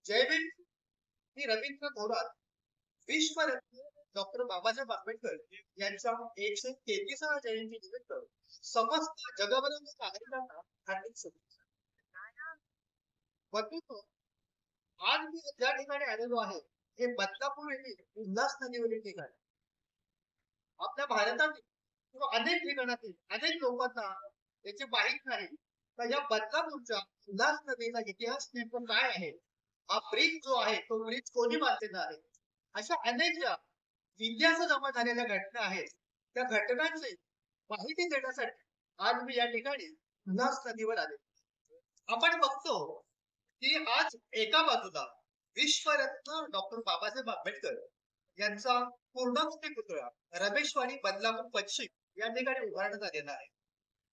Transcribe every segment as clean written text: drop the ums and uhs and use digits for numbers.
जय भीम. मी Ravindra Thorat. विश्वरत्न doctor Babasaheb Ambedkar यांच्या 133व्या जयंतीनिमित्त समस्त जगभरातील नागरिकांना हार्दिक शुभेच्छा. बंधूंनो, आज मी ज्या ठिकाणी आलेलो आहे हे बदलापूर येथील उल्हास नदीवरील ठिकाण. आपल्या भारतातील किंवा अनेक ठिकाणातील अनेक लोकांना याची माहीत नाही तर या बदलापूरच्या उल्हास नदीचा इतिहास नेमकं काय आहे, हा ब्रिज जो आहे तो ब्रिज कोणी बांधलेला आहे, अशा अनेक ज्या इतिहास जमा झालेल्या घटना आहेत त्या घटनांची माहिती देण्यासाठी आज मी या ठिकाणी उल्हास नदीवर आले. आपण बघतो की आज एका बाजूला विश्वरत्न डॉक्टर बाबासाहेब आंबेडकर यांचा पूर्णाकृती पुतळा रमेशवाडी बदलापूर पश्चिम या ठिकाणी उभारण्यात आलेला आहे.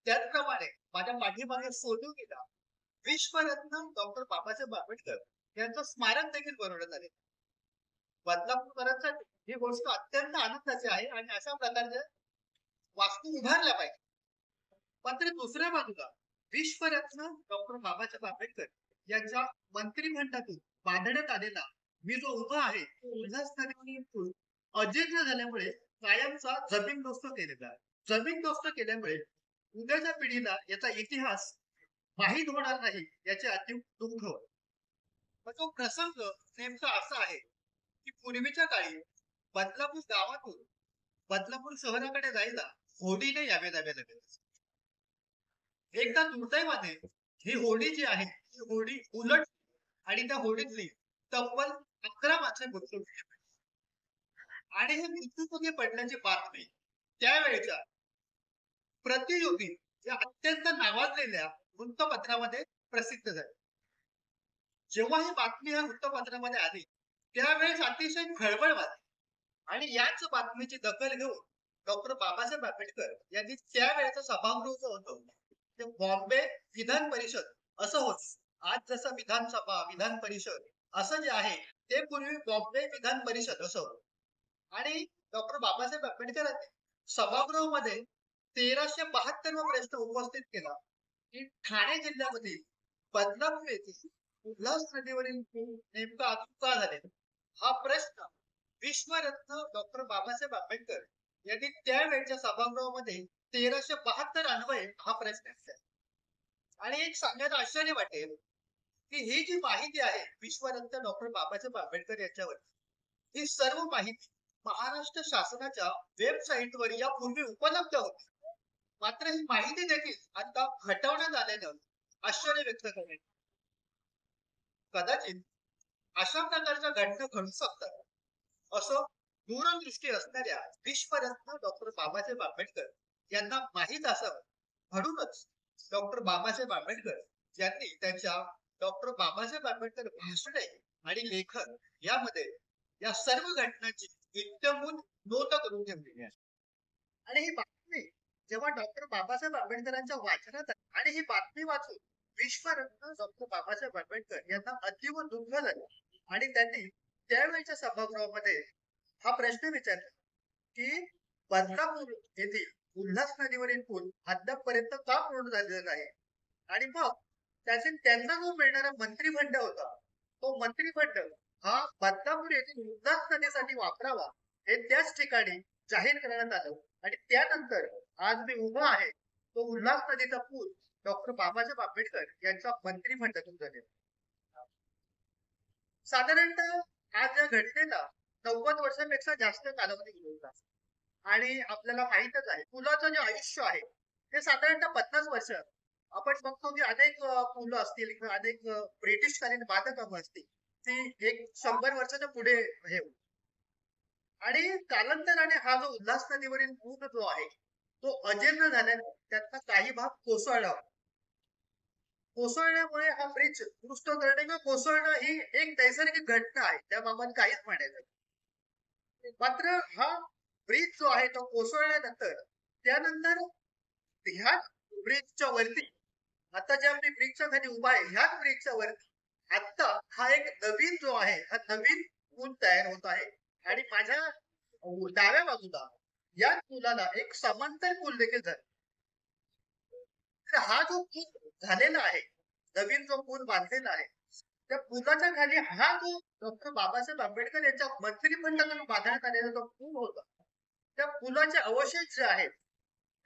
त्याचप्रमाणे माझ्या पाठीमागे सोनूकीला विश्वरत्न डॉक्टर बाबासाहेब आंबेडकर यांचं स्मारक देखील बनवण्यात आले. बदलापूरकरांसाठी ही गोष्ट अत्यंत आनंदाची आहे आणि अशा प्रकारच्या वास्तू उभारल्या पाहिजे. मात्र दुसऱ्या बाजूला विश्वरत्न डॉक्टर बाबासाहेब आंबेडकर यांच्या मंत्रिमंडळातून बांधण्यात आलेला मी जो उभा आहे तो उल्हासनगरी पूल अजीर्ण झाल्यामुळे कायमचा जमीनदोस्त केलेला आहे. जमीनदोस्त केल्यामुळे उद्याच्या पिढीला याचा इतिहास माहीत होणार नाही याचे अति दुःख होते. मग तो प्रसंग नेमका असा आहे की पूर्वीच्या काळी बदलापूर गावातून बदलापूर शहराकडे जायला होडीने यावे लागेल. एकदा दुर्दैवाने ही होडी जी आहे ती होडी उलट आणि त्या होडीतली तब्बल 11 माणसे बुडून आणि हे मृत्यूमुखी पडल्याची बातमी त्यावेळेच्या प्रतियोगी या अत्यंत नावाजलेल्या वृत्तपत्रामध्ये प्रसिद्ध झाली. जेव्हा ही बातमी या वृत्तपत्रामध्ये आली त्यावेळेस अतिशय खळबळ वाटली आणि याच बातमीची दखल घेऊन डॉक्टर बाबासाहेब आंबेडकर यांनी त्यावेळेचं सभागृह जो होतं ते बॉम्बे विधान परिषद असं होत. आज जसं विधानसभा विधान परिषद असं जे आहे ते पूर्वी बॉम्बे विधान परिषद असं होतं. आणि डॉक्टर बाबासाहेब आंबेडकरांनी सभागृहामध्ये 1372 प्रश्न उपस्थित केला की ठाणे जिल्ह्यामधील बदलापूर येथील उल्हास नदीवरील पूल नेमका अचूक का झालेला, हा प्रश्न विश्वरत्न डॉक्टर बाबासाहेब आंबेडकर यांनी त्यावेळच्या सभागृहामध्ये 1372 अन्वये हा प्रश्न विचारला. आणि एक सांगायचं आश्चर्य वाटेल की ही जी माहिती आहे विश्वरत्न डॉक्टर बाबासाहेब आंबेडकर यांच्यावर, ही सर्व माहिती महाराष्ट्र शासनाच्या वेबसाईटवर यापूर्वी उपलब्ध होती. मात्र ही माहिती देखील आता हटवण्यात आल्यानं आश्चर्य व्यक्त करण्यात. कदाचित अशा प्रकारच्या घटना घडू शकतात असं दूरदृष्टी असणाऱ्या विश्वरत्न डॉक्टर बाबासाहेब आंबेडकर यांना माहीत असावं. म्हणूनच डॉक्टर बाबासाहेब आंबेडकर यांनी त्यांच्या डॉक्टर बाबासाहेब आंबेडकर भाषणे आणि लेखन यामध्ये या सर्व घटनांची इत्थंभूत नोंद करून ठेवलेली आहे. आणि ही बातमी जेव्हा डॉक्टर बाबासाहेब आंबेडकरांच्या वाचनात आणि ही बातमी वाचून विश्वरत्न डॉक्टर बाबासाहेब आंबेडकर यांना अतीव दुःख झालं आणि त्यांनी त्यावेळच्या सभागृहामध्ये हा प्रश्न विचारला की बदलापूर येथील उल्हास नदीवरील पूल अद्यापपर्यंत का पूर्ण झालेला नाही. आणि मग त्यांना जो मिळणारा मंत्रिमंडळ होता तो मंत्रिमंडळ हा बदलापूर येथील उल्हास नदीसाठी वापरावा हे त्याच ठिकाणी जाहीर करण्यात आलं. आणि त्यानंतर आज मी उभा आहे तो उल्हास नदीचा पूल डॉक्टर बाबासाहेब आंबेडकर यांच्या मंत्रिमंडळातून झालेला. साधारणतः आज या घटनेला 90 वर्षांपेक्षा जास्त कालावधी गेलेला आणि आपल्याला माहितच आहे पुलाचं जे आयुष्य आहे ते साधारणतः 50 वर्ष. आपण बघतो की अनेक पुलं असतील किंवा अनेक ब्रिटिशकालीन बांधकामं असतील ती 100 वर्षाच्या पुढे हे. आणि कालांतराने हा जो उल्हास नदीवरील पूल जो आहे तो अजीर्ण झाल्याने त्यातला काही भाग कोसळला. कोसळल्यामुळे हा ब्रिज दुरुस्त करणे किंवा कोसळणं ही एक नैसर्गिक घटना आहे त्याबाबत काहीच म्हणायचं. मात्र हा ब्रिज जो आहे तो कोसळल्यानंतर त्यानंतर ह्या ब्रिजच्या वरती आता ज्या मी ब्रिजच्या खाली उभा आहे ह्याच ब्रिजच्या वरती आता हा एक नवीन जो आहे हा नवीन पूल तयार होत आहे. आणि माझ्या डाव्या बाजूला या पुलाला एक समांतर पूल देखील झाला. तर हा जो पूल झालेला आहे नवीन जो पूल बांधलेला आहे त्या पुलाच्या खाली हा जो डॉक्टर बाबासाहेब आंबेडकर यांच्या मंत्रिमंडळातून बांधण्यात आलेला जो पूल होता, त्या पुलाचे अवशेष जे आहेत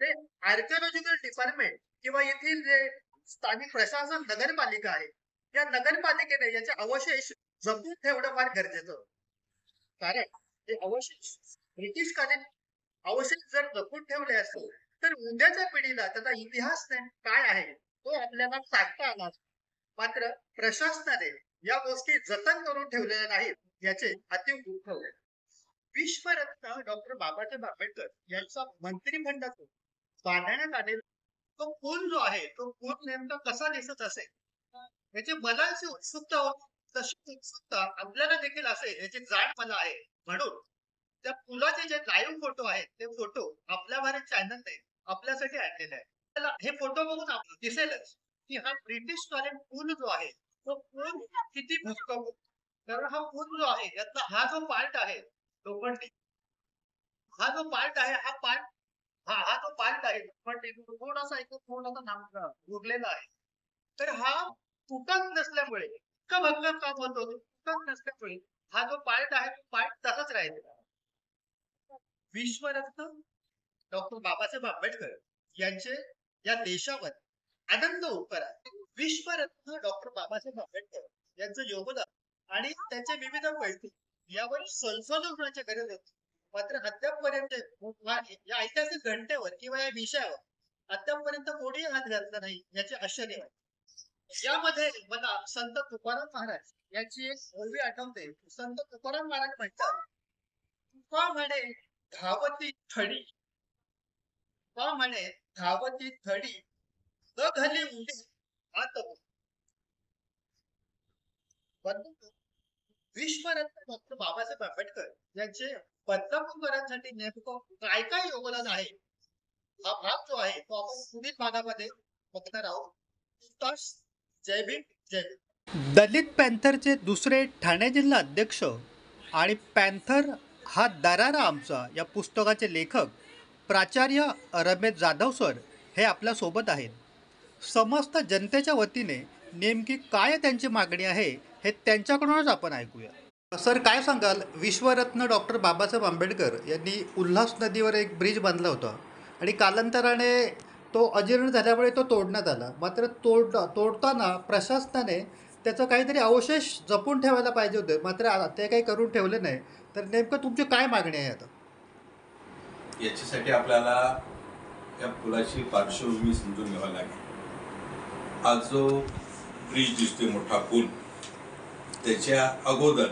ते आर्किओलॉजिकल डिपार्टमेंट किंवा येथील जे स्थानिक प्रशासन नगरपालिका आहे, या नगरपालिकेने याचे अवशेष जपून ठेवणं फार गरजेचं होतं. कारण हे अवशेष ब्रिटिशकालीन अवशेष जर जपून ठेवले असते तर उद्याच्या पिढीला त्याचा इतिहास काय आहे तो आपल्याला सांगता आला असता. मात्र प्रशासनाने या गोष्टी जतन करून ठेवलेल्या नाहीत, याचे अतीव दुःख होते. विश्वरत्न डॉक्टर बाबासाहेब आंबेडकर यांचा मंत्रिमंडळातून बांधण्यात आलेला तो पूल जो आहे तो पूल नेमका कसा दिसत असेल याची मनाची उत्सुकता होती. तशी उत्सुकता आपल्याला देखील असेल याची जाण मला आहे. म्हणून त्या पुलाचे जे लाईव्ह फोटो आहेत ते फोटो आपल्या भारत चॅनलने आपल्यासाठी आणलेले आहेत. त्याला हे फोटो बघून दिसेलच की हा ब्रिटिश कालीन पूल जो आहे तो पूल किती भक्कम होता. कारण हा पूल जो आहे यातला हा जो पार्ट आहे लोखंडी, हा जो पार्ट आहे हा जो पार्ट आहे लोखंडी थोडासा नाम उरलेला आहे. तर हा तुटत नसल्यामुळे इतका भक्कम काम होत होतं. तुटत नसल्यामुळे हा जो पार्ट आहे तो पार्ट तसाच राहिलेला. विश्वरत्न डॉक्टर बाबासाहेब आंबेडकर यांचे या देशावर आनंद उपकरा. विश्वरत्न डॉक्टर बाबासाहेब आंबेडकर यांचं योगदान आणि त्यांचे विविध पैलू यावर संशोधन होण्याची गरज होती. मात्र अद्यापपर्यंत या ऐतिहासिक घटनेवर किंवा या विषयावर अद्यापपर्यंत कोणीही हात घातला नाही याचे आश्चर्य आहे. यामध्ये मला संत तुकाराम महाराज यांची एक ओवी आठवते. संत तुकाराम महाराज म्हणतात, तुका म्हणे धावती थडी, तुका म्हणे धावती थडी न घाली उडी आत. विश्वरत्न डॉक्टर बाबासाहेब आंबेडकर यांचे बदलापूरकरांसाठी नेमकं काय काय योगदान आहे हा भाग जो आहे तो आपण पुढील भागामध्ये बघणार आहोत. जय भीम, जय भीम. दलित पॅन्थरचे दुसरे ठाणे जिल्हा अध्यक्ष आणि पॅन्थर हा दरारा आमचा या पुस्तकाचे लेखक प्राचार्य रमेश जाधव सर हे आपल्यासोबत आहेत. समस्त जनतेच्या वतीने नेमकी काय त्यांची मागणी आहे हे त्यांच्याकडूनच आपण ऐकूया. सर, काय सांगाल, विश्वरत्न डॉक्टर बाबासाहेब आंबेडकर यांनी उल्हास नदीवर एक ब्रिज बांधला होता आणि कालांतराने तो अजीर्ण झाल्यामुळे तो तोडण्यात आला. मात्र तोडताना प्रशासनाने त्याचं काहीतरी अवशेष जपून ठेवायला पाहिजे होते, मात्र ते काही करून ठेवले नाही. तर नेमकं तुमची काय मागणी आहे आता? याच्यासाठी आपल्याला या पुलाची पार्श्वभूमी समजून घ्यावी लागेल. आज जो ब्रिज दिसतोय मोठा पूल, त्याच्या अगोदर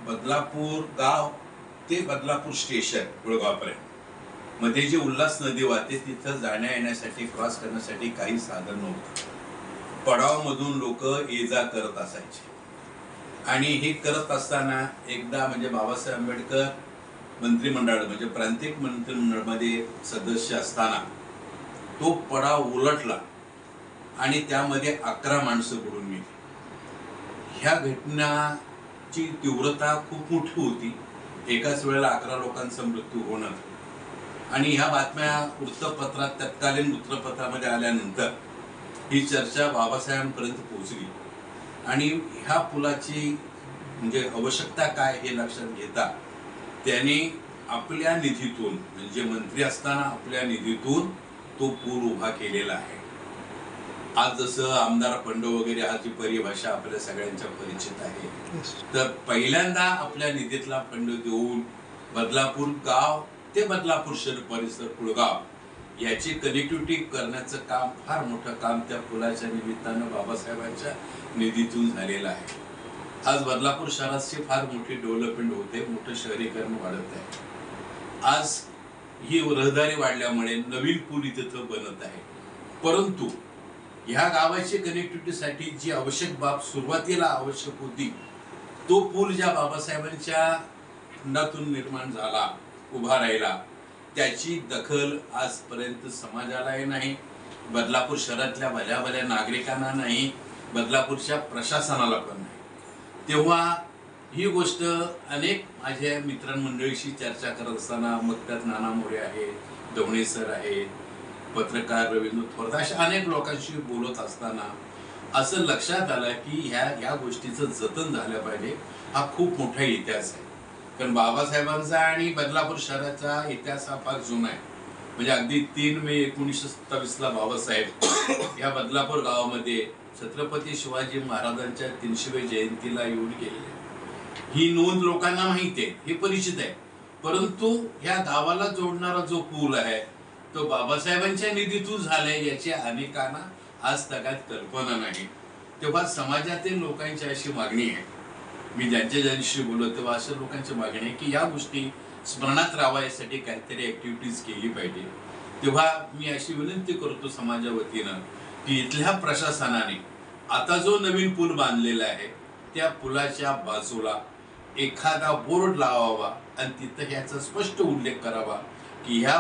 बदलापूर गाव ते बदलापूर स्टेशन कुळगावपर्यंत मध्ये जी उल्हास नदी वाहते तिथं जाण्या येण्यासाठी क्रॉस करण्यासाठी काही साधन नव्हतं. पडावमधून लोक ये जा करत असायचे आणि हे करत असताना एकदा म्हणजे बाबासाहेब आंबेडकर मंत्रिमंडळ म्हणजे प्रांतिक मंत्रिमंडळामध्ये सदस्य असताना तो पडाव उलटला आणि त्यामध्ये 11 माणसं बुडून गेली. ह्या घटनाची तीव्रता खूप मोठी होती. एकाच वेळेला 11 लोकांचा मृत्यू होणं आणि ह्या बातम्या वृत्तपत्रात तत्कालीन वृत्तपत्रामध्ये आल्यानंतर ही चर्चा बाबासाहेबांपर्यंत पोहोचली आणि ह्या पुलाची म्हणजे आवश्यकता काय हे लक्षात घेता त्यांनी आपल्या निधीतून म्हणजे मंत्री असताना आपल्या निधीतून तो पूल उभा केलेला आहे. आज जसं आमदार फंड वगैरे हा जी परिभाषा आपल्या सगळ्यांच्या परिचित आहे, तर पहिल्यांदा आपल्या निधीतला फंड देऊन बदलापूर गाव ते बदलापूर शहर परिसर कुळगाव याची कनेक्टिव्हिटी करण्याचं काम, फार मोठं काम त्या पुलाच्या निमित्तानं बाबासाहेबांच्या निधीतून झालेलं आहे. आज बदलापूर शहराची फार मोठी डेव्हलपमेंट होते, मोठं शहरीकरण वाढत आहे. आज ही रहदारी वाढल्यामुळे नवीन पूल इथं बनत आहे. परंतु ह्या गावाची कनेक्टिव्हिटीसाठी जी आवश्यक बाब सुरुवातीला आवश्यक होती, तो पूल ज्या बाबासाहेबांच्या फंडातून निर्माण झाला, उभा राहिला, त्याची दखल आजपर्यंत समाजालाही नाही, बदलापूर शहरातल्या भल्या भल्या नागरिकांना नाही, बदलापूरच्या प्रशासनाला पण नाही. तेव्हा ही गोष्ट अनेक माझ्या मित्रमंडळीशी चर्चा करत असताना, मग त्यात नाना मोरे आहेत, दवणे सर आहेत, पत्रकार रवींद्र थोरात, अशा अनेक लोकांशी बोलत असताना असं लक्षात आलं की ह्या गोष्टीचं जतन झालं पाहिजे. हा खूप मोठा इतिहास आहे. कारण बाबासाहेबांचा आणि बदलापूर शहराचा इतिहास हा फार जुना आहे. म्हणजे अगदी 3 मे 1927ला बाबासाहेब या बदलापूर गावामध्ये छत्रपती शिवाजी महाराजांच्या 300व्या जयंतीला येऊन गेलेले. ही नोंद लोकांना माहिती आहे, हे परिचित आहे. परंतु ह्या गावाला जोडणारा जो पूल आहे तो बाबासाहेबांच्या निधीतून झालाय याची अनेकांना आज तगात कल्पना नाही. तेव्हा समाजातील लोकांची अशी मागणी आहे, मी ज्यांच्याशी बोलतो तेव्हा अशा लोकांची मागणी आहे की या गोष्टी स्मरणात राहावा यासाठी काहीतरी ऍक्टिव्हिटीज केली पाहिजे. तेव्हा मी अशी विनंती करतो समाजा वतीनं की इथल्या प्रशासनाने आता जो नवीन पूल बांधलेला आहे त्या पुलाच्या बाजूला एखादा बोर्ड लावावा आणि तिथं याचा स्पष्ट उल्लेख करावा की ह्या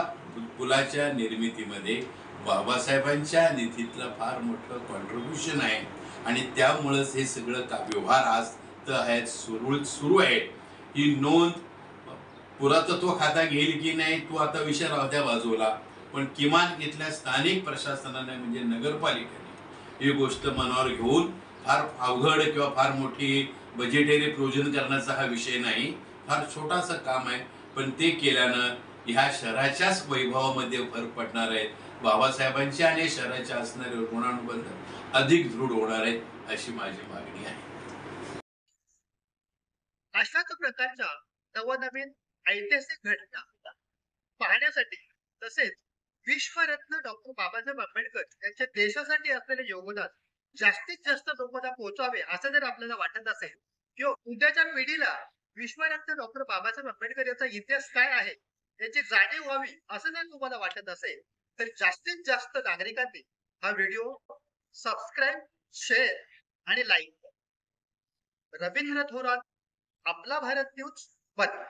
पुलाच्या निर्मितीमध्ये बाबासाहेबांच्या निधीतलं फार मोठं कॉन्ट्रीब्युशन आहे आणि त्यामुळेच हे सगळं व्यवहार आज तर सुरू आहे. ही नोंद पुरातत्व खाता घेईल की नाही तो आता विषय राहू द्या बाजूला, पण किमान इथल्या स्थानिक प्रशासनाने म्हणजे नगरपालिकेने ही गोष्ट मनावर घेऊन फार अवघड किंवा फार मोठी बजेटरी प्रोजन करण्याचा हा विषय नाही, फार छोटासा काम आहे, पण ते केल्यानं ह्या शहराच्याच वैभवामध्ये भर पडणार आहे. बाबासाहेबांच्या आणि शहराच्या असणारे ऋणानुबंध अधिक दृढ होणार आहेत अशी माझी मागणी आहे. अशाच प्रकारच्या नवनवीन ऐतिहासिक घटना पाहण्यासाठी तसेच विश्वरत्न डॉक्टर बाबासाहेब आंबेडकर यांच्या देशासाठी असलेले योगदान जास्तीत जास्त लोकांना पोहोचावे असं जर आपल्याला वाटत असेल किंवा उद्याच्या पिढीला विश्वरत्न डॉक्टर बाबासाहेब आंबेडकर याचा इतिहास काय आहे याची जाणीव व्हावी असं जर तुम्हाला वाटत असेल तर जास्तीत जास्त नागरिकांनी हा व्हिडिओ सबस्क्राईब, शेअर आणि लाईक. रवींद्र थोरात, आपला भारत न्यूज, बंद.